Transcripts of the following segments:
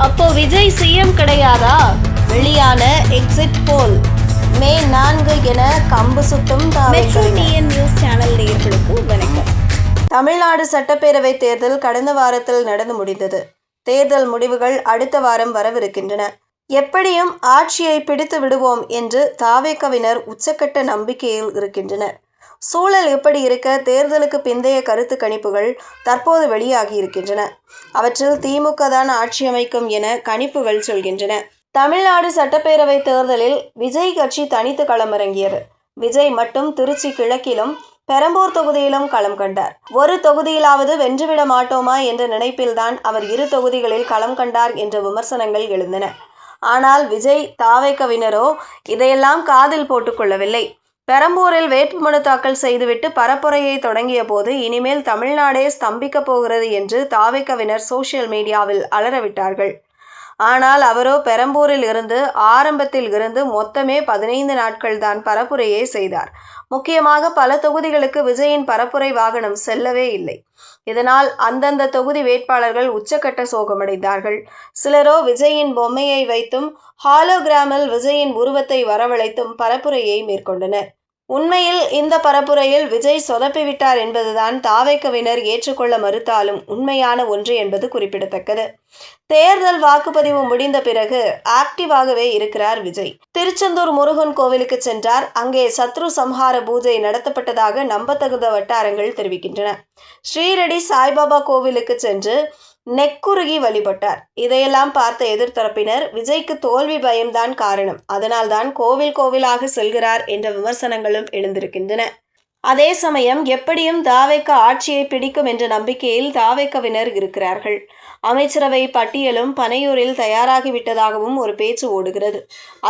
அப்போ விஜய் சிஎம் கிடையாதா? வெளியான எக்ஸிட் போல் மே 4 என கம்பு சுத்தும் மெட்ரோ டிஎன் நியூஸ் சேனல் நேயர்களுக்கு வணக்கம். தமிழ்நாடு சட்டப்பேரவை தேர்தல் கடந்த வாரத்தில் நடந்து முடிந்தது. தேர்தல் முடிவுகள் அடுத்த வாரம் வரவிருக்கின்றன. எப்படியும் ஆட்சியை பிடித்து விடுவோம் என்று தாவேகவினர் உச்சக்கட்ட நம்பிக்கையில் இருக்கின்றனர். சூழல் எப்படி இருக்க தேர்தலுக்கு பிந்தைய கருத்து கணிப்புகள் தற்போது வெளியாகி இருக்கின்றன. அவற்றில் திமுக தான் ஆட்சி அமைக்கும் என கணிப்புகள் சொல்கின்றன. தமிழ்நாடு சட்டப்பேரவை தேர்தலில் விஜய் கட்சி தனித்து களமிறங்கியது. விஜய் மட்டும் திருச்சி கிழக்கிலும் பெரம்பூர் தொகுதியிலும் களம் கண்டார். ஒரு தொகுதியிலாவது வென்றுவிட மாட்டோமா என்ற நினைப்பில்தான் அவர் 2 தொகுதிகளில் களம் கண்டார் என்ற விமர்சனங்கள் எழுந்தன. ஆனால் விஜய் தாவேகவினரோ இதையெல்லாம் காதில் போட்டுக்கொள்ளவில்லை. பெரம்பூரில் வேட்புமனு தாக்கல் செய்துவிட்டு பரப்புரையை தொடங்கிய போது இனிமேல் தமிழ்நாடே ஸ்தம்பிக்கப் போகிறது என்று தாவேகவினர் சோசியல் மீடியாவில் அலறவிட்டார்கள். ஆனால் அவரோ பெரம்பூரில் இருந்து ஆரம்பத்தில் இருந்து மொத்தமே 15 நாட்கள் தான் பரப்புரையே செய்தார். முக்கியமாக பல தொகுதிகளுக்கு விஜயின் பரப்புரை வாகனம் செல்லவே இல்லை. இதனால் அந்தந்த தொகுதி வேட்பாளர்கள் உச்சக்கட்ட சோகமடைந்தார்கள். சிலரோ விஜயின் பொம்மையை வைத்தும் ஹாலோகிராமில் விஜயின் உருவத்தை வரவழைத்தும் பரப்புரையை மேற்கொண்டனர். உண்மையில் இந்த பரப்புரையில் விஜய் சொதப்பிவிட்டார் என்பதுதான் தாவேகவினர் ஏற்றுக்கொள்ள மறுத்தாலும் உண்மையான ஒன்று என்பது குறிப்பிடத்தக்கது. தேர்தல் வாக்குப்பதிவு முடிந்த பிறகு ஆக்டிவாகவே இருக்கிறார் விஜய். திருச்செந்தூர் முருகன் கோவிலுக்கு சென்றார். அங்கே சத்ரு சம்ஹார பூஜை நடத்தப்பட்டதாக நம்பத்தகுந்த வட்டாரங்கள் தெரிவிக்கின்றன. ஸ்ரீரடி சாய்பாபா கோவிலுக்கு சென்று நெக்குருகி வழிபட்டார். இதையெல்லாம் பார்த்த எதிர்த்தரப்பினர் விஜய்க்கு தோல்வி பயம்தான் காரணம், அதனால்தான் கோவில் கோவிலாக செல்கிறார் என்ற விமர்சனங்களும் எழுந்திருக்கின்றன. அதே சமயம் எப்படியும் தாவேக ஆட்சியை பிடிக்கும் என்ற நம்பிக்கையில் தாவேகவினர் இருக்கிறார்கள். அமைச்சரவை பட்டியலும் பனையூரில் தயாராகிவிட்டதாகவும் ஒரு பேச்சு ஓடுகிறது.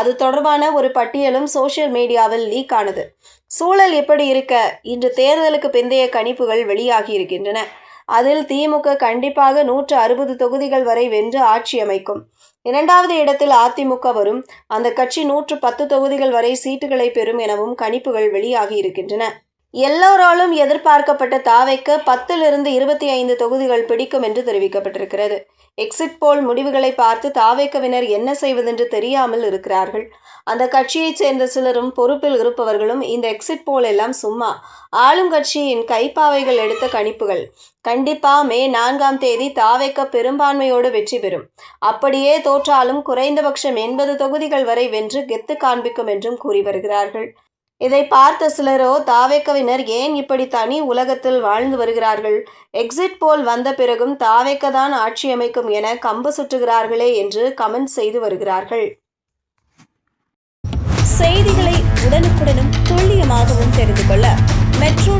அது தொடர்பான ஒரு பட்டியலும் சோசியல் மீடியாவில் லீக் ஆனது. சூழல் எப்படி இருக்க இன்று தேர்தலுக்கு பிந்தைய கணிப்புகள் வெளியாகி இருக்கின்றன. அதில் திமுக கண்டிப்பாக 160 தொகுதிகள் வரை வென்று ஆட்சி அமைக்கும். 2வது இடத்தில் அதிமுக வரும். அந்த கட்சி 110 தொகுதிகள் வரை சீட்டுகளை பெறும் எனவும் கணிப்புகள் வெளியாகி இருக்கின்றன. எல்லோராலும் எதிர்பார்க்கப்பட்ட தாவேக 10லிருந்து 25 தொகுதிகள் பிடிக்கும் என்று தெரிவிக்கப்பட்டிருக்கிறது. எக்ஸிட் போல் முடிவுகளை பார்த்து தாவேகவினர் என்ன செய்வதென்று தெரியாமல் இருக்கிறார்கள். அந்த கட்சியைச் சேர்ந்த சிலரும் பொறுப்பில் இருப்பவர்களும் இந்த எக்ஸிட் போல் எல்லாம் சும்மா ஆளும் கட்சியின் கைப்பாவைகள் எடுத்த கணிப்புகள். கண்டிப்பா மே 4ஆம் தேதி தாவேக பெரும்பான்மையோடு வெற்றி பெறும். அப்படியே தோற்றாலும் குறைந்தபட்சம் 80 தொகுதிகள் வரை வென்று கெத்து காண்பிக்கும் என்றும் கூறி வருகிறார்கள். இதை பார்த்த சிலரோ தாவேகவினர் ஏன் இப்படி தனி உலகத்தில் வாழ்ந்து வருகிறார்கள், எக்ஸிட் போல் வந்த பிறகும் தாவேக தான் ஆட்சி அமைக்கும் என கம்பு சுற்றுகிறார்களே என்று கமெண்ட் செய்து வருகிறார்கள். செய்திகளை உடனுக்குடனும் துல்லியமாகவும் தெரிந்து கொள்ள மெட்ரோ